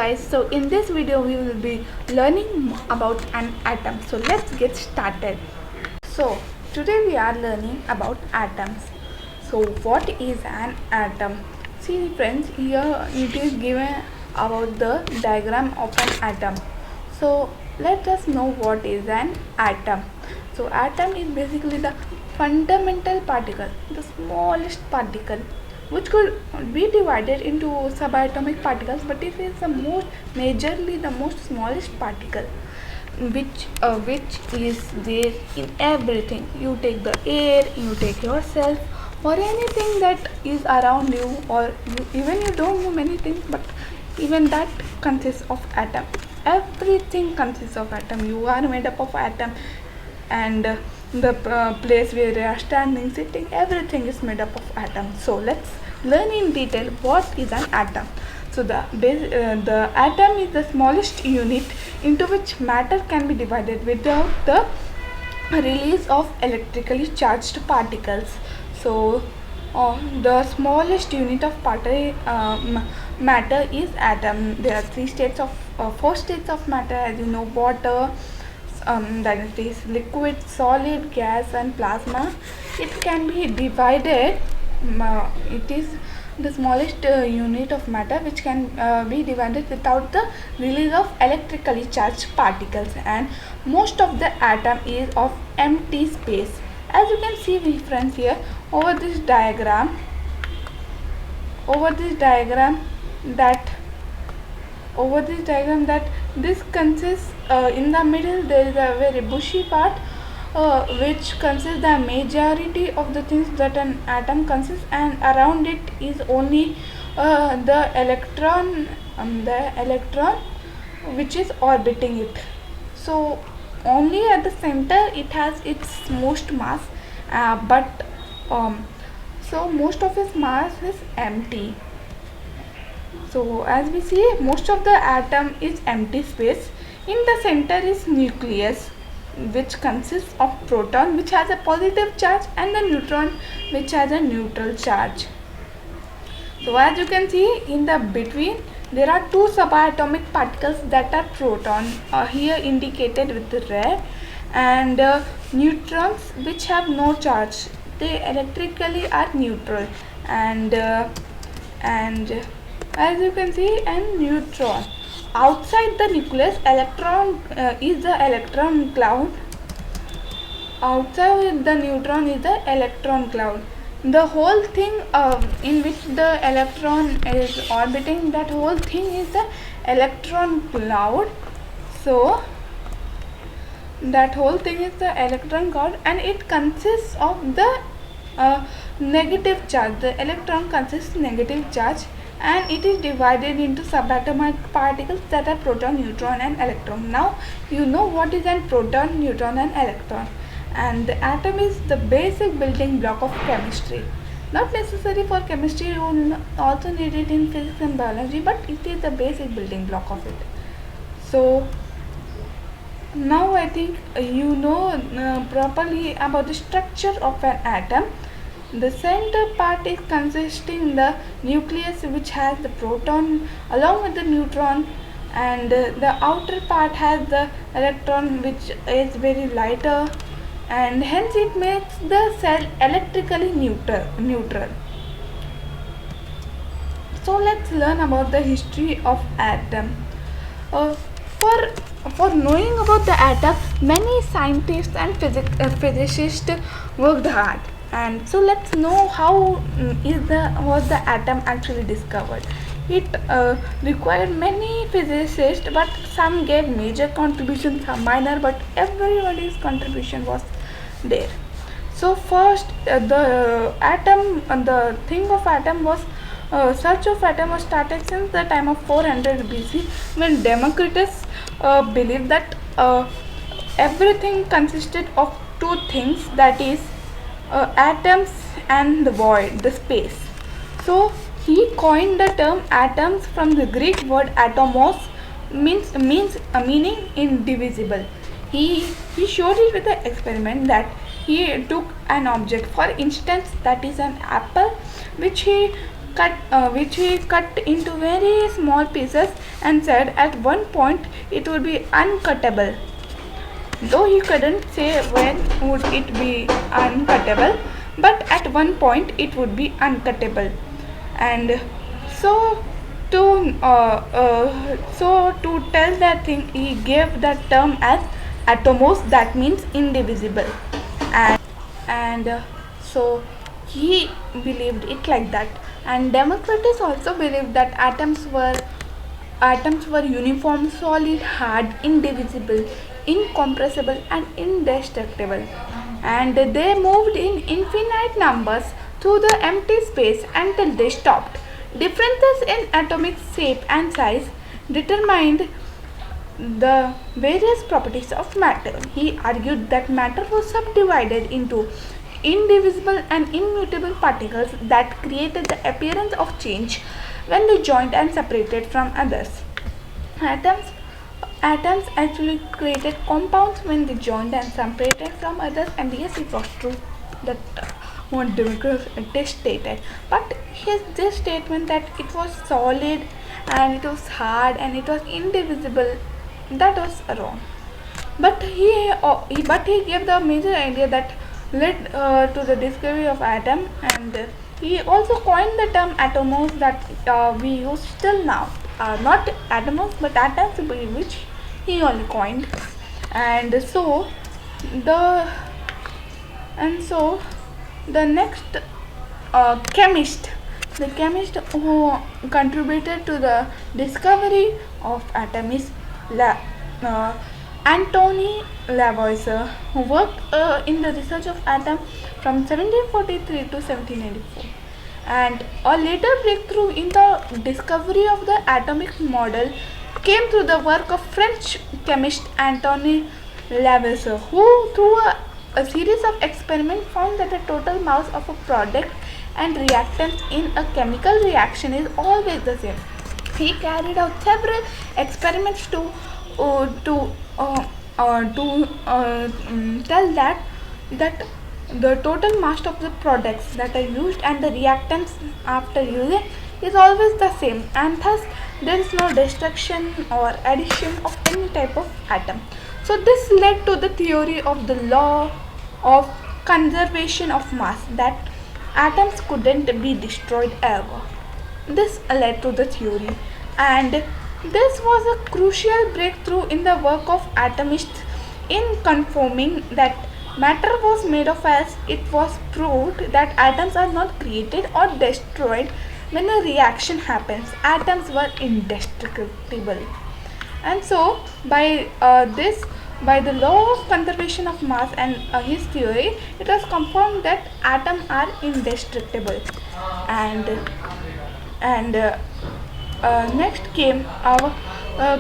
guys, so in this video we will be learning about an atom. So let's get started. So today we are learning about atoms. So what is an atom? See friends, here it is given about the diagram of an atom. So let us know what is an atom. So atom is basically the fundamental particle, the smallest particle, which could be divided into subatomic particles, but it is the majorly the most smallest particle, which is there in everything. You take the air, you take yourself, or anything that is around you, or even you don't know many things, but even that consists of atom. Everything consists of atom. You are made up of atom, and the place where you are standing, sitting, everything is made up of atoms. So let's learn in detail what is an atom. So the atom is the smallest unit into which matter can be divided without the release of electrically charged particles. So the smallest unit of matter is atom. There are four states of matter, as you know: water, that is liquid, solid, gas, and plasma. It can be divided. It is the smallest unit of matter which can be divided without the release of electrically charged particles, and most of the atom is of empty space. As you can see, friends, here over this diagram that this consists, in the middle there is a very bushy part, which consists the majority of the things that an atom consists, and around it is only the electron which is orbiting it. So only at the center it has its most mass, but so most of its mass is empty. So as we see, most of the atom is empty space. In the center is nucleus, which consists of proton, which has a positive charge, and the neutron, which has a neutral charge. So as you can see, in the between there are two subatomic particles that are proton, here indicated with the red, and neutrons, which have no charge. They electrically are neutral, and as you can see, and neutron. Outside the nucleus, electron is the electron cloud. Outside the neutron is the electron cloud. The whole thing in which the electron is orbiting, that whole thing is the electron cloud. So that whole thing is the electron cloud, and it consists of the negative charge. The electron consists negative charge, and it is divided into subatomic particles that are proton, neutron, and electron. Now you know what is a proton, neutron, and electron. And the atom is the basic building block of chemistry. Not necessary for chemistry, you will also need it in physics and biology, but it is the basic building block of it. So now I think you know properly about the structure of an atom. The center part is consisting the nucleus, which has the proton along with the neutron, and the outer part has the electron, which is very lighter, and hence it makes the cell electrically neutral. So let's learn about the history of atom. For knowing about the atom, many scientists and physicists worked hard. And so let's know how was the atom actually discovered. It required many physicists, but some gave major contributions, some minor, but everybody's contribution was there. So first, the thing of atom was search of atom was started since the time of 400 BC, when Democritus believed that everything consisted of two things, that is atoms and the void, the space. So he coined the term atoms from the Greek word atomos, meaning indivisible. He showed it with an experiment that he took an object, for instance, that is an apple, which he cut into very small pieces and said at one point it would be uncuttable. Though he couldn't say when would it be uncuttable, but at one point it would be uncuttable. And so to to tell that thing, he gave that term as atomos, that means indivisible. And so he believed it like that. And Democritus also believed that atoms were uniform, solid, hard, indivisible, incompressible, and indestructible, and they moved in infinite numbers through the empty space until they stopped. Differences in atomic shape and size determined the various properties of matter. He argued that matter was subdivided into indivisible and immutable particles that created the appearance of change when they joined and separated from others. Atoms Atoms actually created compounds when they joined and separated from others, and yes, it was true that what Democritus stated. But this statement that it was solid and it was hard and it was indivisible, that was wrong. But he gave the major idea that led to the discovery of atom, and he also coined the term atomos that we use still now. Not atomos but atoms, which he only coined. And so the next chemist, the chemist who contributed to the discovery of atom is Antony Lavoisier, who worked in the research of atom from 1743 to 1794. And a later breakthrough in the discovery of the atomic model came through the work of French chemist Antony Lavoisier, who through a series of experiments found that the total mass of a product and reactants in a chemical reaction is always the same. He carried out several experiments to tell that the total mass of the products that are used and the reactants after using is always the same, and thus there is no destruction or addition of any type of atom. So this led to the theory of the law of conservation of mass, that atoms couldn't be destroyed ever. This led to the theory, and this was a crucial breakthrough in the work of atomists in confirming that matter was made of, as it was proved that atoms are not created or destroyed when a reaction happens. Atoms were indestructible. And so by the law of conservation of mass and his theory, it was confirmed that atoms are indestructible. And next came our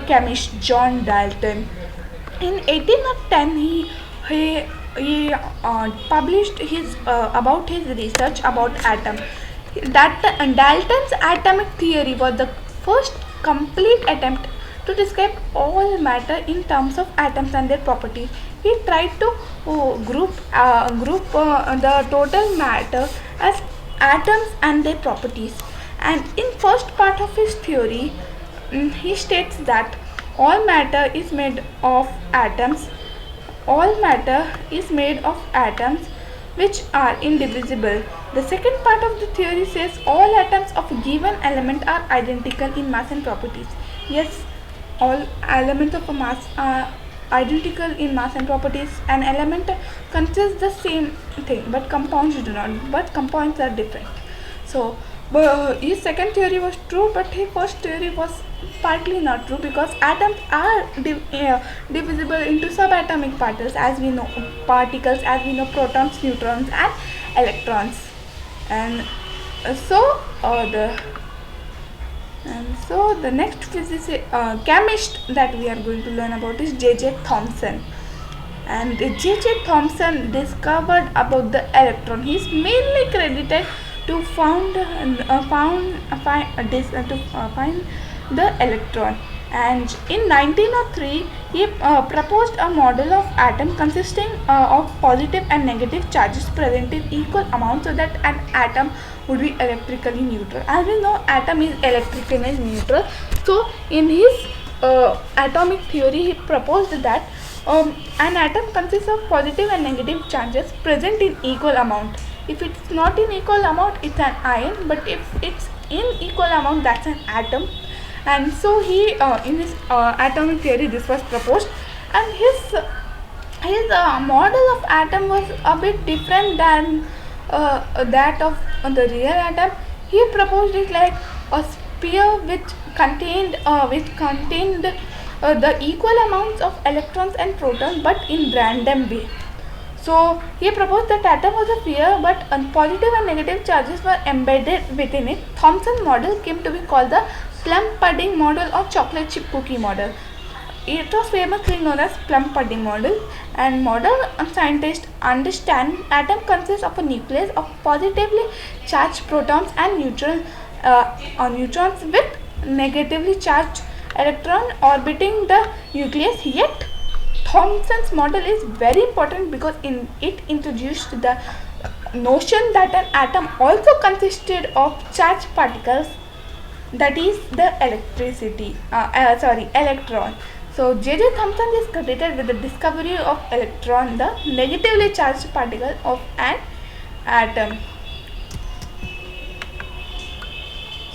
chemist John Dalton. In 1810, he published his about his research about atom. Dalton's atomic theory was the first complete attempt to describe all matter in terms of atoms and their properties. He tried to group the total matter as atoms and their properties. And in first part of his theory, he states that all matter is made of atoms. All matter is made of atoms which are indivisible. The second part of the theory says all atoms of a given element are identical in mass and properties. Yes, all elements of a mass are identical in mass and properties. An element consists the same thing, but compounds do not. But compounds are different. So his second theory was true, but his first theory was partly not true, because atoms are divisible into subatomic particles, as we know, protons, neutrons, and electrons. And so the next chemist that we are going to learn about is J.J. Thomson. And J.J. Thomson discovered about the electron. He is mainly credited to find the electron. And in 1903 he proposed a model of atom consisting of positive and negative charges present in equal amounts so that an atom would be electrically neutral. As we know, atom is electrically neutral. So in his atomic theory he proposed that an atom consists of positive and negative charges present in equal amount. If it's not in equal amount, it's an ion, but if it's in equal amount, that's an atom. And so he in his atomic theory this was proposed, and his model of atom was a bit different than that of the real atom. He proposed it like a sphere which contained the equal amounts of electrons and protons, but in random way. So he proposed that atom was a sphere, but positive and negative charges were embedded within it. Thomson's model came to be called the plum pudding model or chocolate chip cookie model. It was famously known as plum pudding model. And modern scientists understand atom consists of a nucleus of positively charged protons and neutrons with negatively charged electron orbiting the nucleus. Yet Thomson's model is very important because it introduced the notion that an atom also consisted of charged particles, that is the electron. So J.J. Thomson is credited with the discovery of electron, the negatively charged particle of an atom.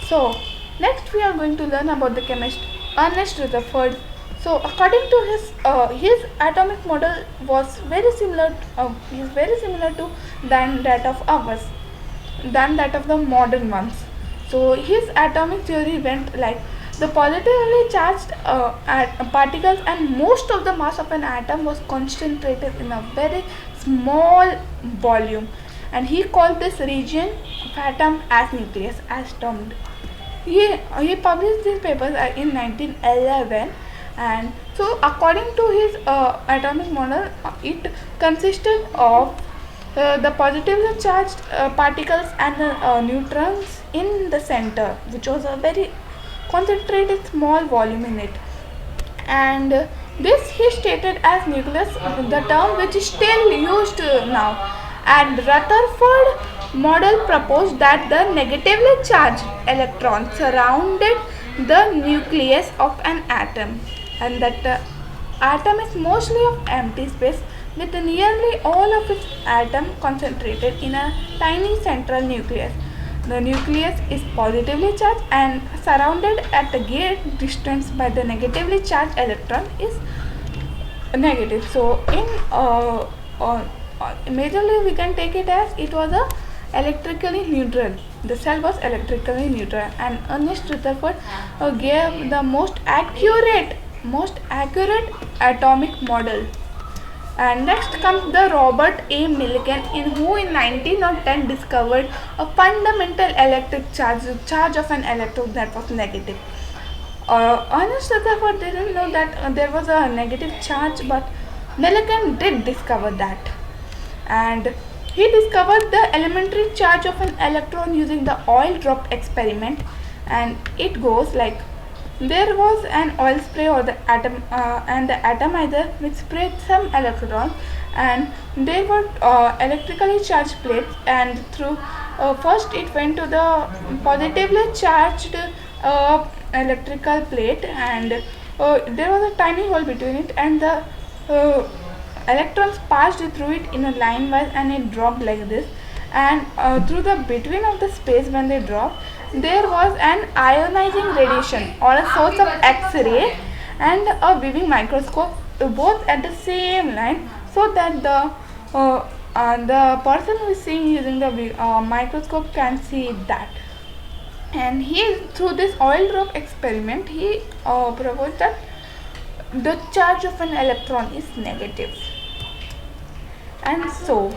So next we are going to learn about the chemist Ernest Rutherford. So according to his atomic model was very similar to than that of the modern ones. So his atomic theory went like the positively charged particles and most of the mass of an atom was concentrated in a very small volume, and he called this region of atom as nucleus, as termed. He published these papers in 1911, and so according to his atomic model, it consisted of the positively charged particles and neutrons in the center, which was a very concentrated small volume in it. And this he stated as nucleus, the term which is still used now. And Rutherford model proposed that the negatively charged electrons surrounded the nucleus of an atom, and that the atom is mostly of empty space with nearly all of its atom concentrated in a tiny central nucleus. The nucleus is positively charged and surrounded at a great distance by the negatively charged electron is negative. So in majorly we can take it as it was a electrically neutral. The cell was electrically neutral, and Ernest Rutherford gave the most accurate atomic model. And next comes the Robert A. Millikan, who in 1910 discovered a fundamental electric charge, the charge of an electrode that was negative. Ernest Rutherford didn't know that there was a negative charge, but Millikan did discover that. And he discovered the elementary charge of an electron using the oil drop experiment, and it goes like: there was an oil spray or the atom and the atomizer which sprayed some electrons, and they were electrically charged plates, and through first it went to the positively charged electrical plate, and there was a tiny hole between it, and the electrons passed through it in a line wise, and it dropped like this. And through the between of the space when they dropped, there was an ionizing radiation or a source of X-ray and a viewing microscope, both at the same line, so that the person who is seeing using the microscope can see that. And he, through this oil drop experiment, he proposed that the charge of an electron is negative. And so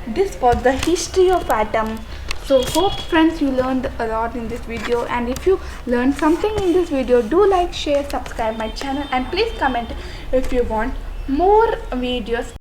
this was the history of atom. So hope friends you learned a lot in this video, and if you learned something in this video, do like, share, subscribe my channel, and please comment if you want more videos.